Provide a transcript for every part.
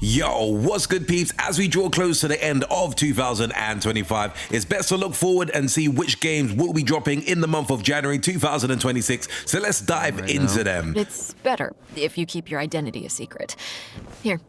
Yo, what's good peeps? As we draw close to the end of 2025, it's best to look forward and see which games will be dropping in the month of January 2026. So let's dive into them. It's better if you keep your identity a secret. Here.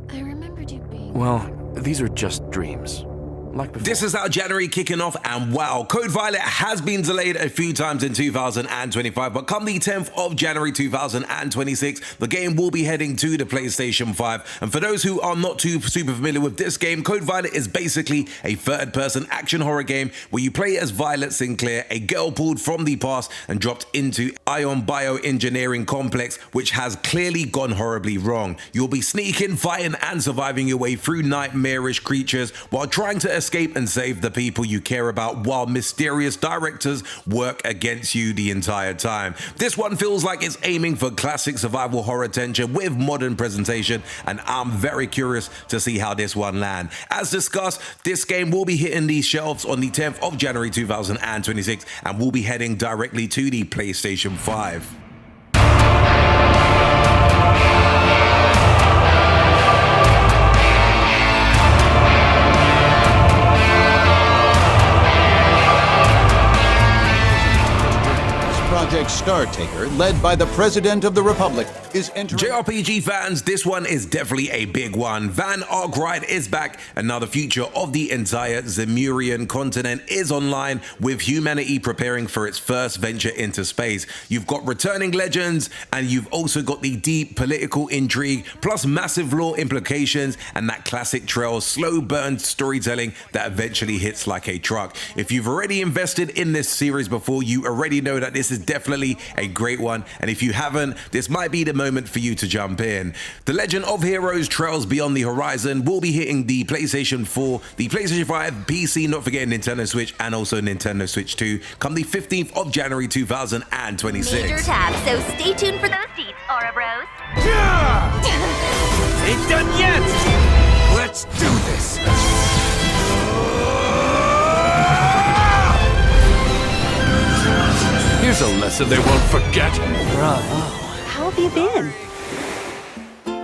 I remembered you being... Well, these are just dreams. Like before. This is our January kicking off, and wow, Code Violet has been delayed a few times in 2025, but come the 10th of January 2026, the game will be heading to the PlayStation 5. And for those who are not too super familiar with this game, Code Violet is basically a third-person action horror game where you play as Violet Sinclair, a girl pulled from the past and dropped into Ion Bioengineering Complex, which has clearly gone horribly wrong. You'll be sneaking, fighting, and surviving your way through nightmarish creatures while trying to escape and save the people you care about, while mysterious directors work against you the entire time. This one feels like it's aiming for classic survival horror tension with modern presentation, and I'm very curious to see how this one lands. As discussed, this game will be hitting these shelves on the 10th of January 2026 and will be heading directly to the PlayStation 5. Project Star Taker, led by the President of the Republic, is entering... JRPG fans, this one is definitely a big one. Van Arkwright is back, and now the future of the entire Zemurian continent is online, with humanity preparing for its first venture into space. You've got returning legends, and you've also got the deep political intrigue, plus massive lore implications, and that classic trail slow burn storytelling that eventually hits like a truck. If you've already invested in this series before, you already know that this is definitely a great one, and if you haven't, this might be the moment for you to jump in. The Legend of Heroes Trails Beyond the Horizon will be hitting the PlayStation 4, the PlayStation 5, PC, not forgetting Nintendo Switch, and also Nintendo Switch 2, come the 15th of January 2026. Major tab, so stay tuned for those seats, Aura Bros. Ain't done yet! Let's do this! Here's a lesson they won't forget. Bravo. How have you been?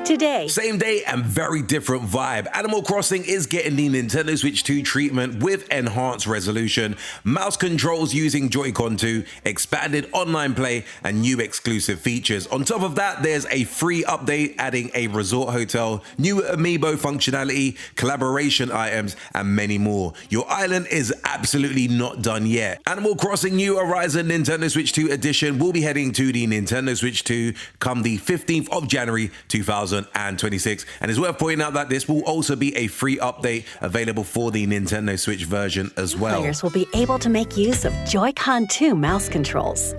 Today. Same day and very different vibe. Animal Crossing is getting the Nintendo Switch 2 treatment with enhanced resolution, mouse controls using Joy-Con 2, expanded online play, and new exclusive features. On top of that, there's a free update adding a resort hotel, new amiibo functionality, collaboration items, and many more. Your island is absolutely not done yet. Animal Crossing New Horizon Nintendo Switch 2 edition will be heading to the Nintendo Switch 2 come the 15th of January 2026, and it's worth pointing out that this will also be a free update available for the Nintendo Switch version as well. Players will be able to make use of Joy-Con 2 mouse controls.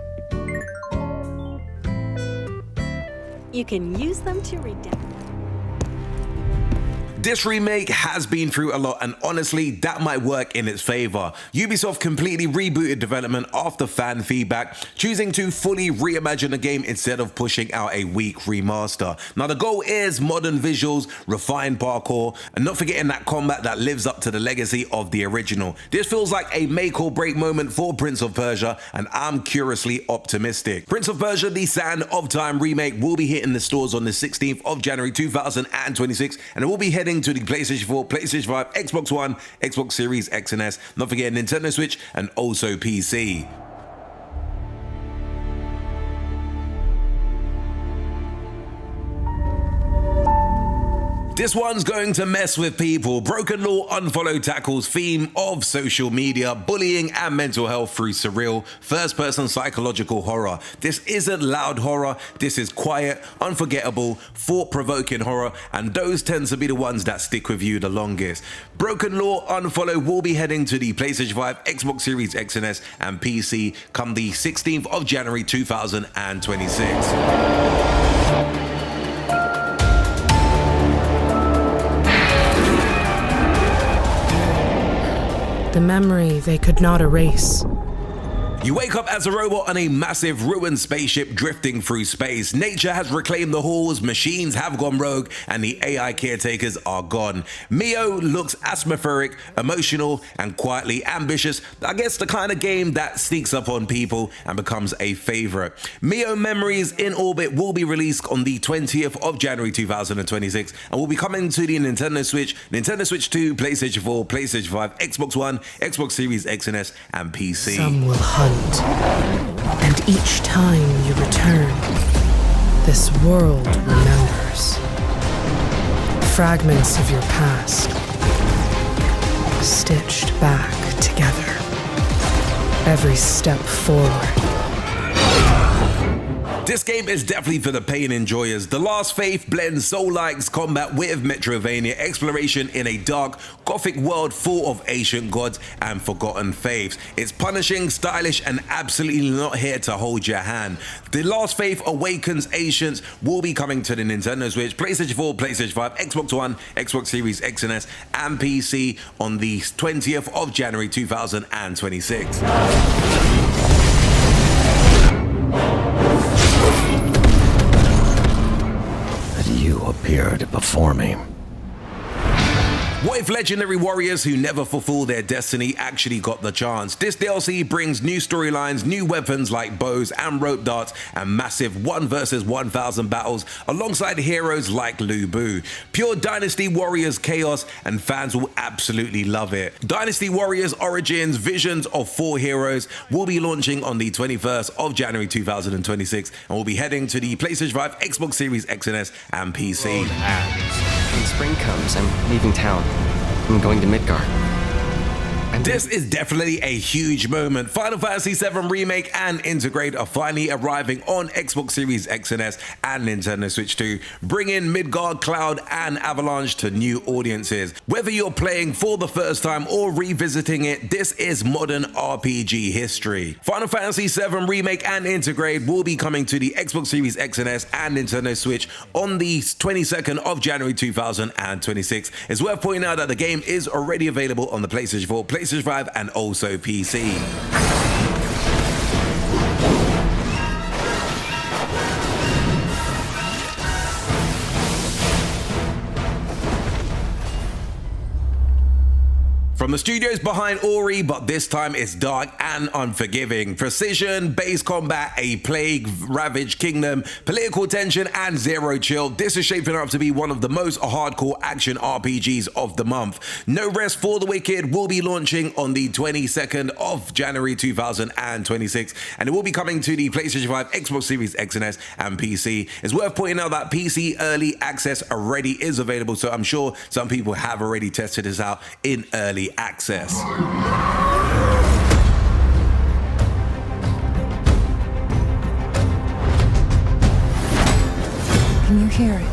You can use them to redact. This remake has been through a lot, and honestly, that might work in its favor. Ubisoft completely rebooted development after fan feedback, choosing to fully reimagine the game instead of pushing out a weak remaster. Now, the goal is modern visuals, refined parkour, and not forgetting that combat that lives up to the legacy of the original. This feels like a make or break moment for Prince of Persia, and I'm curiously optimistic. Prince of Persia: The Sand of Time remake will be hitting the stores on the 16th of January 2026, and it will be heading to the PlayStation 4, PlayStation 5, Xbox One, Xbox Series X and S, not forgetting Nintendo Switch, and also PC. This one's going to mess with people. BrokenLore UNFOLLOW tackles theme of social media, bullying, and mental health through surreal, first-person psychological horror. This isn't loud horror, this is quiet, unforgettable, thought-provoking horror, and those tend to be the ones that stick with you the longest. BrokenLore UNFOLLOW will be heading to the PlayStation 5, Xbox Series X and S, and PC come the 16th of January 2026. The memory they could not erase. You wake up as a robot on a massive ruined spaceship drifting through space. Nature has reclaimed the halls, machines have gone rogue, and the AI caretakers are gone. Mio looks atmospheric, emotional, and quietly ambitious. I guess the kind of game that sneaks up on people and becomes a favorite. Mio Memories in Orbit will be released on the 20th of January 2026 and will be coming to the Nintendo Switch, Nintendo Switch 2, PlayStation 4, PlayStation 5, Xbox One, Xbox Series X and S, and PC. Some will hunt, and each time you return, this world remembers. Fragments of your past, stitched back together. Every step forward. This game is definitely for the pain enjoyers. The Last Faith blends Soulslikes combat with Metroidvania exploration in a dark, gothic world full of ancient gods and forgotten faiths. It's punishing, stylish, and absolutely not here to hold your hand. The Last Faith Awakens Ancients will be coming to the Nintendo Switch, PlayStation 4, PlayStation 5, Xbox One, Xbox Series X and S, and PC on the 20th of January 2026. You appeared before me. What if legendary warriors who never fulfill their destiny actually got the chance? This DLC brings new storylines, new weapons like bows and rope darts, and massive 1 versus 1,000 battles alongside heroes like Lu Bu. Pure Dynasty Warriors chaos, and fans will absolutely love it. Dynasty Warriors Origins Visions of 4 Heroes will be launching on the 21st of January 2026 and will be heading to the PlayStation 5, Xbox Series X and S, and PC. When spring comes, I'm leaving town. I'm going to Midgard. This is definitely a huge moment. Final Fantasy VII Remake and Intergrade are finally arriving on Xbox Series X and S and Nintendo Switch 2, bringing Midgard, Cloud, and Avalanche to new audiences. Whether you're playing for the first time or revisiting it, this is modern RPG history. Final Fantasy VII Remake and Intergrade will be coming to the Xbox Series X and S and Nintendo Switch on the 22nd of January 2026. It's worth pointing out that the game is already available on the PlayStation 4, PlayStation 5, and also PC. From the studios behind Ori, but this time it's dark and unforgiving. Precision, base combat, a plague-ravaged kingdom, political tension, and zero chill. This is shaping up to be one of the most hardcore action RPGs of the month. No Rest for the Wicked will be launching on the 22nd of January 2026, and it will be coming to the PlayStation 5, Xbox Series X and S, and PC. It's worth pointing out that PC early access already is available, so I'm sure some people have already tested this out in early access. Can you hear it?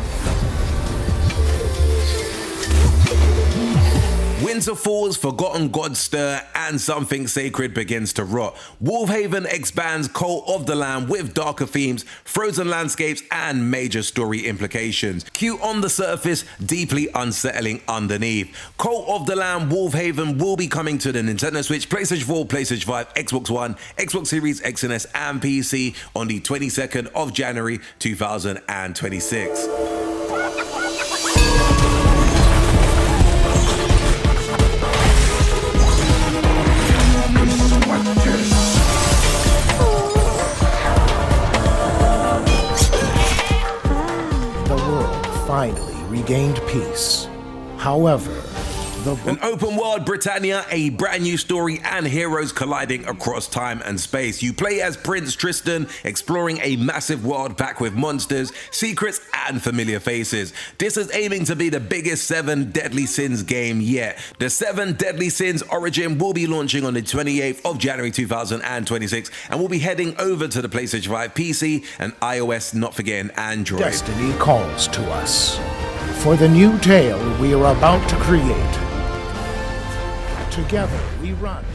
Winter falls, forgotten gods stir, and something sacred begins to rot. Woolhaven expands Cult of the Lamb with darker themes, frozen landscapes, and major story implications. Cute on the surface, deeply unsettling underneath. Cult of the Lamb Woolhaven will be coming to the Nintendo Switch, PlayStation 4, PlayStation 5, Xbox One, Xbox Series X and S, and PC on the 22nd of January 2026. Finally regained peace. However, an open world Britannia, a brand new story, and heroes colliding across time and space. You play as Prince Tristan, exploring a massive world packed with monsters, secrets, and familiar faces. This is aiming to be the biggest 7 Deadly Sins game yet. The 7 Deadly Sins Origin will be launching on the 28th of January 2026 and will be heading over to the PlayStation 5, PC, and iOS, not forgetting Android. Destiny calls to us for the new tale we are about to create. Together we run.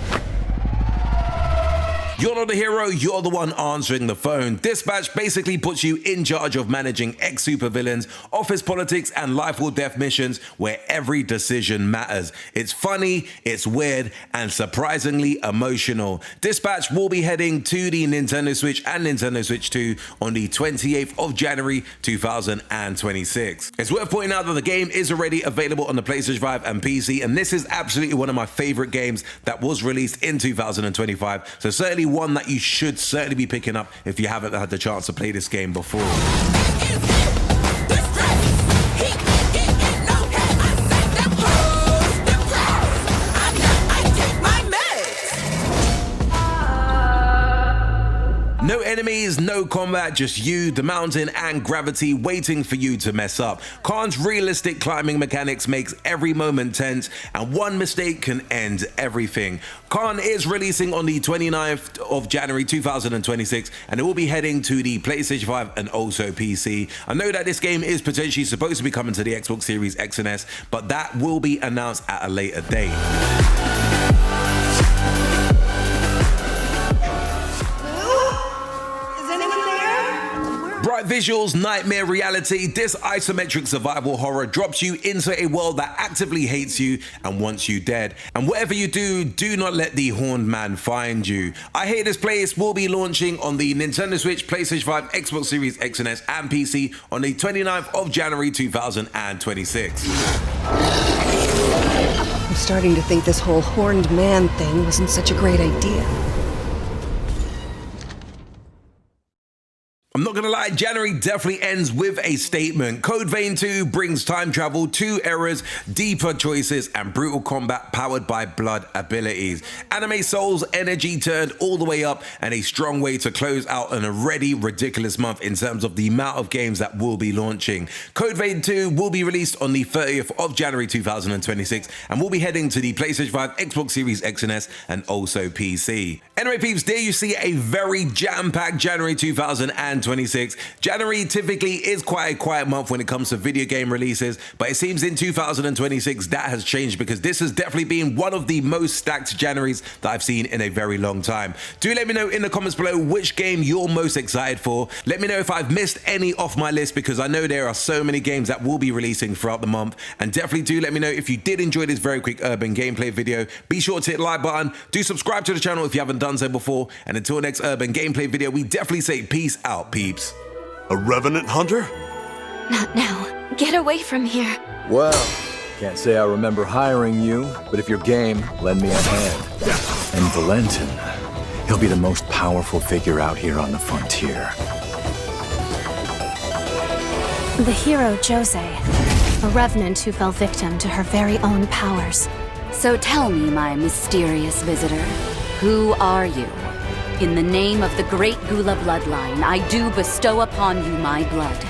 You're not a hero, you're the one answering the phone. Dispatch basically puts you in charge of managing ex-supervillains, office politics, and life or death missions where every decision matters. It's funny, it's weird, and surprisingly emotional. Dispatch will be heading to the Nintendo Switch and Nintendo Switch 2 on the 28th of January 2026. It's worth pointing out that the game is already available on the PlayStation 5 and PC, and this is absolutely one of my favorite games that was released in 2025, so certainly one that you should certainly be picking up if you haven't had the chance to play this game before. No enemies, no combat, just you, the mountain, and gravity waiting for you to mess up. Cairn's realistic climbing mechanics makes every moment tense, and one mistake can end everything. Cairn is releasing on the 29th of January 2026, and it will be heading to the PlayStation 5 and also PC. I know that this game is potentially supposed to be coming to the Xbox Series X and S, but that will be announced at a later date. Bright visuals, nightmare reality, this isometric survival horror drops you into a world that actively hates you and wants you dead. And whatever you do, do not let the horned man find you. I Hate This Place will be launching on the Nintendo Switch, PlayStation 5, Xbox Series X and S, and PC on the 29th of January 2026. I'm starting to think this whole horned man thing wasn't such a great idea. I'm not gonna lie, January definitely ends with a statement. Code Vein 2 brings time travel, 2 eras, deeper choices, and brutal combat powered by blood abilities. Anime Souls energy turned all the way up, and a strong way to close out an already ridiculous month in terms of the amount of games that will be launching. Code Vein 2 will be released on the 30th of January 2026, and will be heading to the PlayStation 5, Xbox Series X and S, and also PC. Anyway peeps, there you see a very jam-packed January 2026. January typically is quite a quiet month when it comes to video game releases, but it seems in 2026 that has changed, because this has definitely been one of the most stacked Januaries that I've seen in a very long time. Do let me know in the comments below which game you're most excited for. Let me know if I've missed any off my list, because I know there are so many games that will be releasing throughout the month. And definitely do let me know if you did enjoy this very quick urban gameplay video. Be sure to hit the like button, do subscribe to the channel if you haven't done so before, and until next urban gameplay video, we definitely say peace out, peeps. A revenant hunter? Not now. Get away from here. Well, can't say I remember hiring you, but if you're game, lend me a hand. And Valentin, he'll be the most powerful figure out here on the frontier. The hero Jose, a revenant who fell victim to her very own powers. So tell me, my mysterious visitor, who are you? In the name of the great Gula bloodline, I do bestow upon you my blood.